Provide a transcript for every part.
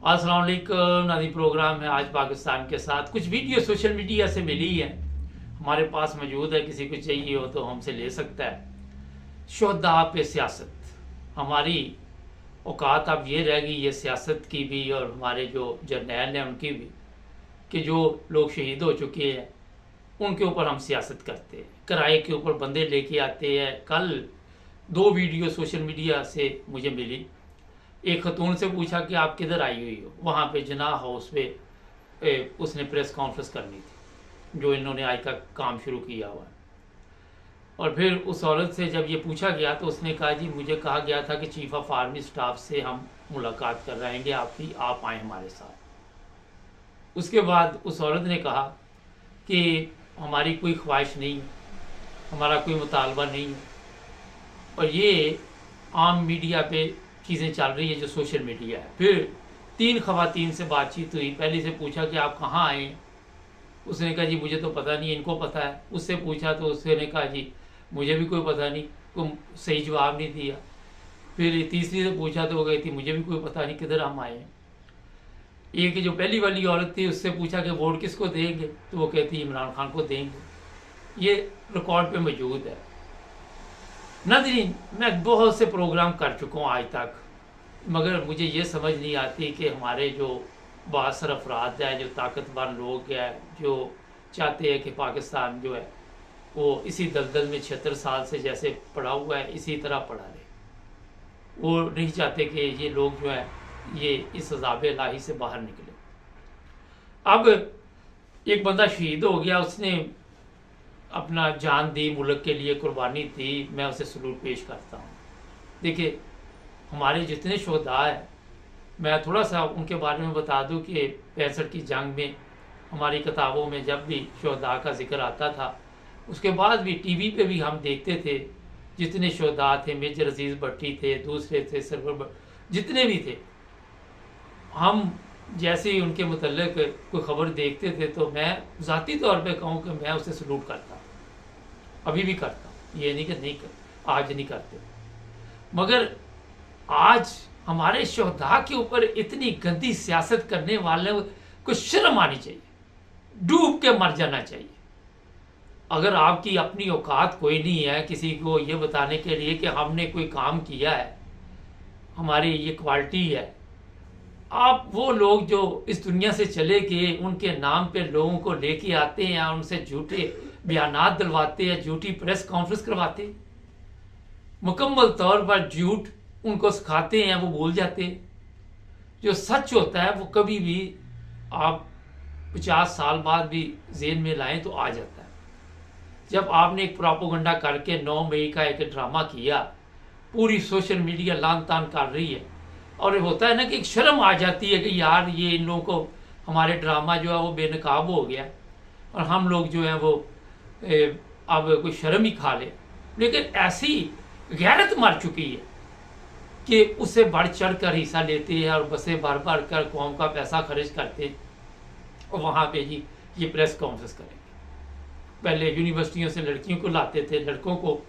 अस्सलाम वालेकुम नाज़रीन, प्रोग्राम है आज पाकिस्तान के साथ। कुछ वीडियो सोशल मीडिया से मिली है, हमारे पास मौजूद है, किसी को चाहिए हो तो हमसे ले सकता है। शोहदा पे सियासत, हमारी औकात अब ये रह गई ये सियासत की भी और हमारे जो जर्नैल हैं उनकी भी, कि जो लोग शहीद हो चुके हैं उनके ऊपर हम सियासत करते हैं, किराए के ऊपर बंदे लेके आते हैं। कल 2 वीडियो सोशल मीडिया से मुझे मिली। एक खतून से पूछा कि आप किधर आई हुई हो, वहाँ पे जनाह हाउस पे उसने प्रेस कॉन्फ्रेंस करनी थी, जो इन्होंने आज का काम शुरू किया हुआ है। और फिर उस औरत से जब ये पूछा गया तो उसने कहा जी मुझे कहा गया था कि चीफ ऑफ आर्मी स्टाफ से हम मुलाकात कर रहेंगे आपकी, आप आए हमारे साथ। उसके बाद उस औरत ने कहा कि हमारी कोई ख्वाहिश नहीं, हमारा कोई मुतालबा नहीं, और ये आम मीडिया पे चीज़ें चल रही है जो सोशल मीडिया है। फिर 3 खवातीन से बातचीत हुई। पहली से पूछा कि आप कहाँ आए, उसने कहा जी मुझे तो पता नहीं, इनको पता है। उससे पूछा तो उसने कहा जी मुझे भी कोई पता नहीं, कोई सही जवाब नहीं दिया। फिर तीसरी से पूछा तो वो कहती मुझे भी कोई पता नहीं किधर हम आए हैं। एक जो पहली वाली औरत थी उससे पूछा कि वोट किसको देंगे, तो वो कहती इमरान खान को देंगे। ये रिकॉर्ड पे मौजूद है। नाज़रीन, मैं बहुत से प्रोग्राम कर चुका हूँ आज तक, मगर मुझे ये समझ नहीं आती कि हमारे जो बासर अफराद हैं, जो ताकतवर लोग हैं, जो चाहते हैं कि पाकिस्तान जो है वो इसी दलदल में 76 साल से जैसे पड़ा हुआ है इसी तरह पड़ा रहे। वो नहीं चाहते कि ये लोग जो है ये इस अज़ाब इलाही से बाहर निकले। अब एक बंदा शहीद हो गया, उसने अपना जान दी, मुल्क के लिए कुर्बानी दी, मैं उसे सलूट पेश करता हूँ। देखिए हमारे जितने शोहदा हैं, मैं थोड़ा सा उनके बारे में बता दूं कि 65 की जंग में हमारी किताबों में जब भी शोहदा का जिक्र आता था, उसके बाद भी टीवी पे भी हम देखते थे जितने शोहदा थे, मेजर अजीज़ भट्टी थे, दूसरे थे सरवर, जितने भी थे, हम जैसे ही उनके मुतल्लिक कोई खबर देखते थे तो मैं ज़ाती तौर पे कहूँ कि मैं उसे सलूट करता, अभी भी करता हूँ, ये नहीं कि नहीं कर, आज नहीं करते। मगर आज हमारे शोहदा के ऊपर इतनी गंदी सियासत करने वाले को शर्म आनी चाहिए, डूब के मर जाना चाहिए। अगर आपकी अपनी औकात कोई नहीं है किसी को ये बताने के लिए कि हमने कोई काम किया है, हमारी ये क्वालिटी है, आप वो लोग जो इस दुनिया से चले गए उनके नाम पे लोगों को लेके आते हैं, उनसे झूठे बयानात दिलवाते हैं, झूठी प्रेस कॉन्फ्रेंस करवाते हैं, मुकम्मल तौर पर झूठ उनको सिखाते हैं, वो भूल जाते हैं। जो सच होता है वो कभी भी आप 50 साल बाद भी जेहन में लाएं तो आ जाता है। जब आपने एक प्रोपेगेंडा करके 9 मई का एक ड्रामा किया, पूरी सोशल मीडिया लान तान कर रही है, और होता है ना कि एक शर्म आ जाती है कि यार ये इन लोगों को हमारे ड्रामा जो है वो बेनकाब हो गया और हम लोग जो है वो अब कोई शर्म ही खा ले। लेकिन ऐसी गैरत मर चुकी है कि उससे बढ़ चढ़ कर हिस्सा लेते हैं और बसें भर भर कर कौम का पैसा खर्च करते हैं और वहाँ पे ही ये प्रेस कॉन्फ्रेंस करेंगे। पहले यूनिवर्सिटियों से लड़कियों को लाते थे, लड़कों को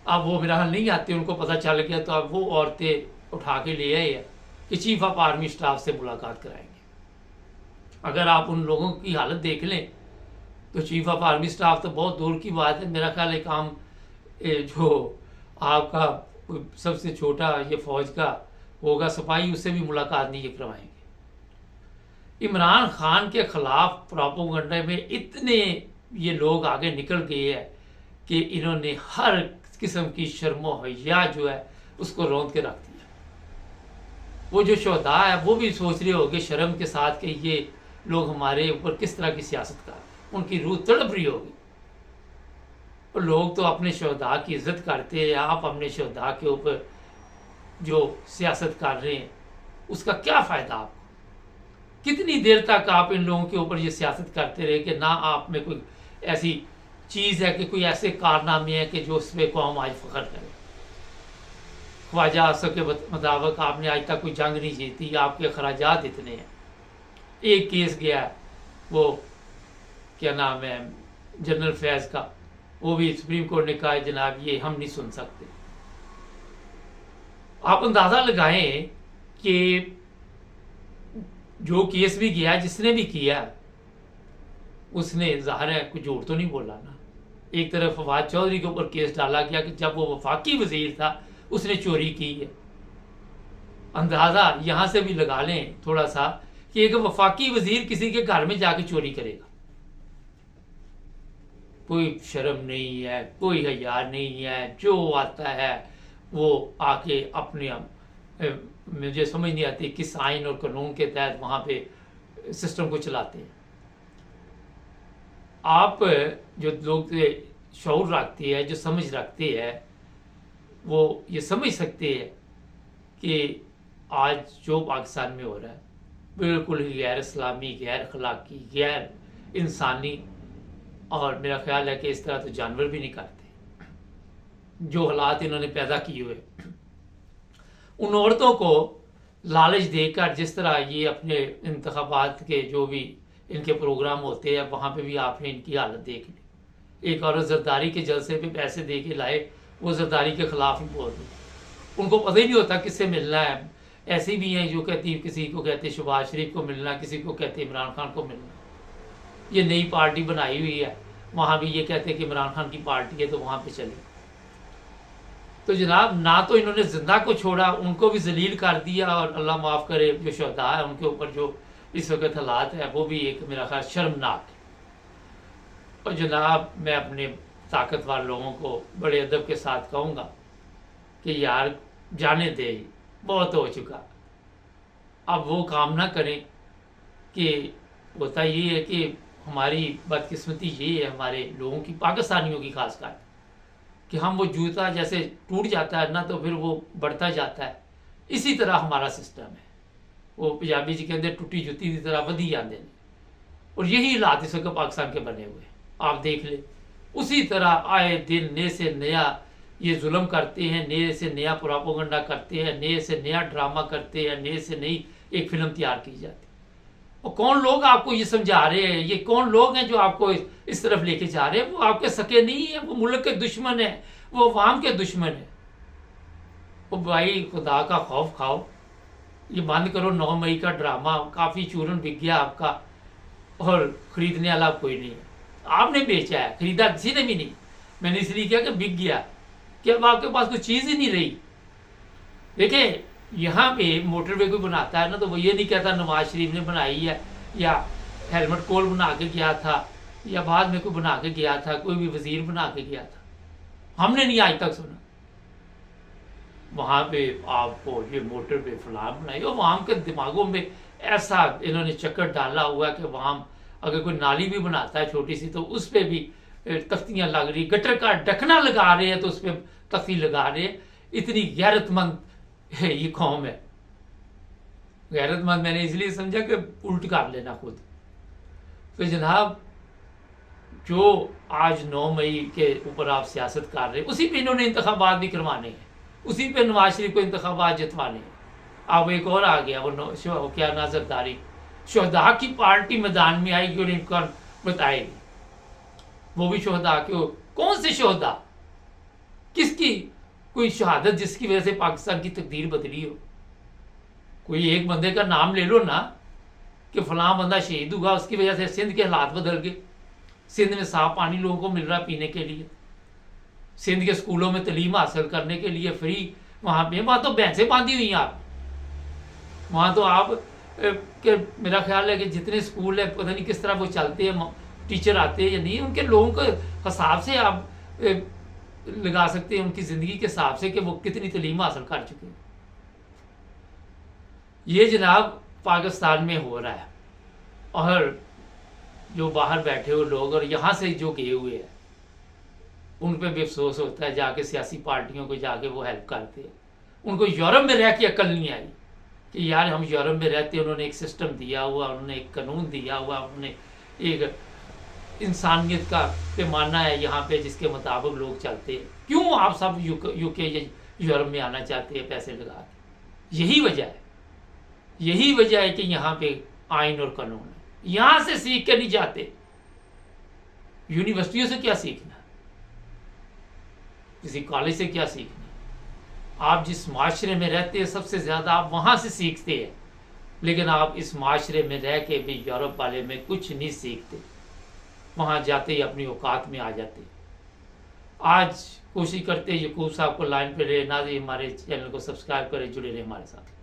अब वो मेरा हाल नहीं आते, उनको पता चल गया तो अब वो औरतें उठा के ले आए हैं कि चीफ ऑफ आर्मी स्टाफ से मुलाकात कराएंगे। अगर आप उन लोगों की हालत देख लें तो चीफ ऑफ आर्मी स्टाफ तो बहुत दूर की बात है। मेरा ख्याल है काम जो आपका सबसे छोटा ये फौज का होगा सिपाही, उससे भी मुलाकात नहीं ये करवाएंगे। इमरान खान के खिलाफ प्रोपेगेंडा में इतने ये लोग आगे निकल गए हैं कि इन्होंने हर किस्म की शर्मो हया जो है उसको रौंद के रख दिया। वो जो शोहदा है वो भी सोच रहे होंगे शर्म के साथ कि ये लोग हमारे ऊपर किस तरह की सियासत कर रहे हैं, उनकी रूह तड़प रही होगी। और लोग तो अपने शोहदा की इज्जत करते हैं, आप अपने शोहदा के ऊपर जो सियासत कर रहे हैं उसका क्या फ़ायदा आपको? कितनी देर तक आप इन लोगों के ऊपर ये सियासत करते रहे कि ना आप में कोई ऐसी चीज़ है कि कोई ऐसे कारनामे हैं कि जो उस पर कौम आज फ़ख्र करे। ख्वाजा आसफ के मुताबिक आपने आज तक कोई जंग नहीं जीती, आपके अखराजात इतने हैं। एक केस गया वो क्या नाम है जनरल फैज़ का, वो भी सुप्रीम कोर्ट ने कहा जनाब ये हम नहीं सुन सकते। आप अंदाज़ा लगाएं कि जो केस भी किया, जिसने भी किया, उसने ज़ाहिर है कुछ झूठ तो नहीं बोला ना। एक तरफ फवाद चौधरी के ऊपर केस डाला गया कि जब वो वफाकी वजीर था उसने चोरी की है। अंदाज़ा यहाँ से भी लगा लें थोड़ा सा कि एक वफाकी वजीर किसी के घर में जाके चोरी करेगा। कोई शर्म नहीं है, कोई हया नहीं है, जो आता है वो आके अपने मुझे समझ नहीं आती किस आइन और कानून के तहत वहाँ पे सिस्टम को चलाते हैं। आप जो लोग शऊर रखते हैं, जो समझ रखते हैं, वो ये समझ सकते हैं कि आज जो पाकिस्तान में हो रहा है बिल्कुल ही गैर इस्लामी, गैर अखलाकी, गैर इंसानी, और मेरा ख्याल है कि इस तरह तो जानवर भी नहीं करते। जो हालात इन्होंने पैदा किए हुए, उन औरतों को लालच देकर जिस तरह ये अपने इंतखाबात के जो भी इनके प्रोग्राम होते हैं वहाँ पे भी आपने इनकी हालत देख ली। एक औरत जरदारी के जलसे पे पैसे दे के लाए, वो जरदारी के खिलाफ ही बोल रही, उनको पता ही नहीं होता किससे मिलना है। ऐसे भी हैं जो कहती, किसी को कहते शहबाज शरीफ को मिलना, किसी को कहते इमरान खान को मिलना। ये नई पार्टी बनाई हुई है, वहाँ भी ये कहते हैं कि इमरान खान की पार्टी है तो वहाँ पे चले। तो जनाब, ना तो इन्होंने जिंदा को छोड़ा, उनको भी जलील कर दिया, और अल्लाह माफ़ करे जो शहदा है उनके ऊपर जो इस वक्त हालात है वो भी एक मेरा ख्याल शर्मनाक है। और जनाब, मैं अपने ताकतवर लोगों को बड़े अदब के साथ कहूँगा कि यार जाने दे, बहुत हो चुका। अब वो काम ना करें कि होता ये है कि हमारी बदकिस्मती ये है हमारे लोगों की, पाकिस्तानियों की खासकर, कि हम वो जूता जैसे टूट जाता है ना तो फिर वो बढ़ता जाता है। इसी तरह हमारा सिस्टम है। वो पंजाबी जी कहते टूटी जुती की तरह वधी जाते हैं, और यही हालात इस वक्त पाकिस्तान के बने हुए। आप देख ले, उसी तरह आए दिन नए से नया ये जुल्म करते हैं, नए से नया प्रोपेगेंडा करते हैं, नए से नया ड्रामा करते हैं, नए से नई एक फिल्म तैयार की जाती है। और कौन लोग आपको ये समझा रहे हैं, ये कौन लोग हैं जो आपको इस तरफ लेके जा रहे हैं? वो आपके सके नहीं है, वो मुल्क के दुश्मन है, वो अवाम के दुश्मन है। वो भाई खुदा का खौफ खाओ, ये बंद करो। 9 मई का ड्रामा, काफ़ी चूरन बिक गया आपका, और खरीदने वाला कोई नहीं है। आपने बेचा है, खरीदा किसी ने भी नहीं। मैंने इसलिए किया कि बिक गया, कि अब आपके पास कोई चीज़ ही नहीं रही। देखिए, यहाँ पे मोटरवे कोई बनाता है ना तो वो ये नहीं कहता नवाज शरीफ ने बनाई है, या हेलमेट कोल बना के गया था, या बाद में कोई बना के गया था, कोई भी वजीर बना के गया था। हमने नहीं आज तक सुना। वहाँ पे आपको ये मोटरवे फलाम बनाई, और वहाँ के दिमागों में ऐसा इन्होंने चक्कर डाला हुआ है कि वहाँ अगर कोई नाली भी बनाता है छोटी सी तो उस पर भी तख्तियाँ लग रही, गटर का ढकना लगा रहे हैं तो उस पर तख्ती लगा रहे हैं। इतनी गैरतमंद है ये कौम है। गैरतमंद मैंने इसलिए समझा कि उल्ट कर लेना खुद। तो जनाब, जो आज 9 मई के ऊपर आप सियासत कर रहे हैं, उसी पे इन्होंने इंतखाबात भी करवाने हैं, उसी पे नवाज शरीफ को इंतखाबात जितवाने हैं। अब एक और आ गया, वो क्या नाजरदारी, शहदा की पार्टी मैदान में आएगी और इनको बताएगी। वो भी शहदा के, कौन से शहदा, किसकी कोई शहादत जिसकी वजह से पाकिस्तान की तकदीर बदली हो? कोई एक बंदे का नाम ले लो ना कि फलां बंदा शहीद हुआ, उसकी वजह से सिंध के हालात बदल गए। सिंध में साफ पानी लोगों को मिल रहा पीने के लिए, सिंध के स्कूलों में तालीम हासिल करने के लिए फ्री। वहाँ तो भैंसें बांधी हुई हैं आप। वहाँ तो आप के मेरा ख्याल है कि जितने स्कूल है पता नहीं किस तरह वो चलते हैं, टीचर आते हैं या नहीं, उनके लोगों के हिसाब से आप लगा सकते हैं, उनकी ज़िंदगी के हिसाब से कि वो कितनी तालीम हासिल कर चुके हैं। ये जनाब पाकिस्तान में हो रहा है, और जो बाहर बैठे हुए लोग और यहाँ से जो गए हुए हैं उन पर भी अफसोस होता है। जाके सियासी पार्टियों को जाके वो हेल्प करते हैं। उनको यूरोप में रह के अकल नहीं आई कि यार हम यूरोप में रहते हैं, उन्होंने एक सिस्टम दिया हुआ, उन्होंने एक कानून दिया हुआ, उन्होंने एक इंसानियत का पैमाना है यहाँ पे जिसके मुताबिक लोग चलते हैं। क्यों आप सब यूके या यूरोप में आना चाहते हैं पैसे लगा के? यही वजह है, यही वजह है कि यहाँ पे आइन और कानून है। यहाँ से सीख के नहीं जाते। यूनिवर्सिटियों से क्या सीखना, किसी कॉलेज से क्या सीखना? आप जिस माशरे में रहते हैं सबसे ज़्यादा आप वहाँ से सीखते हैं। लेकिन आप इस माशरे में रह के भी यूरोप वाले में कुछ नहीं सीखते, वहाँ जाते ही अपनी औकात में आ जाते। आज कोशिश करते यकूब साहब को लाइन पे लेना, हमारे चैनल को सब्सक्राइब करें, जुड़े रहे हमारे साथ।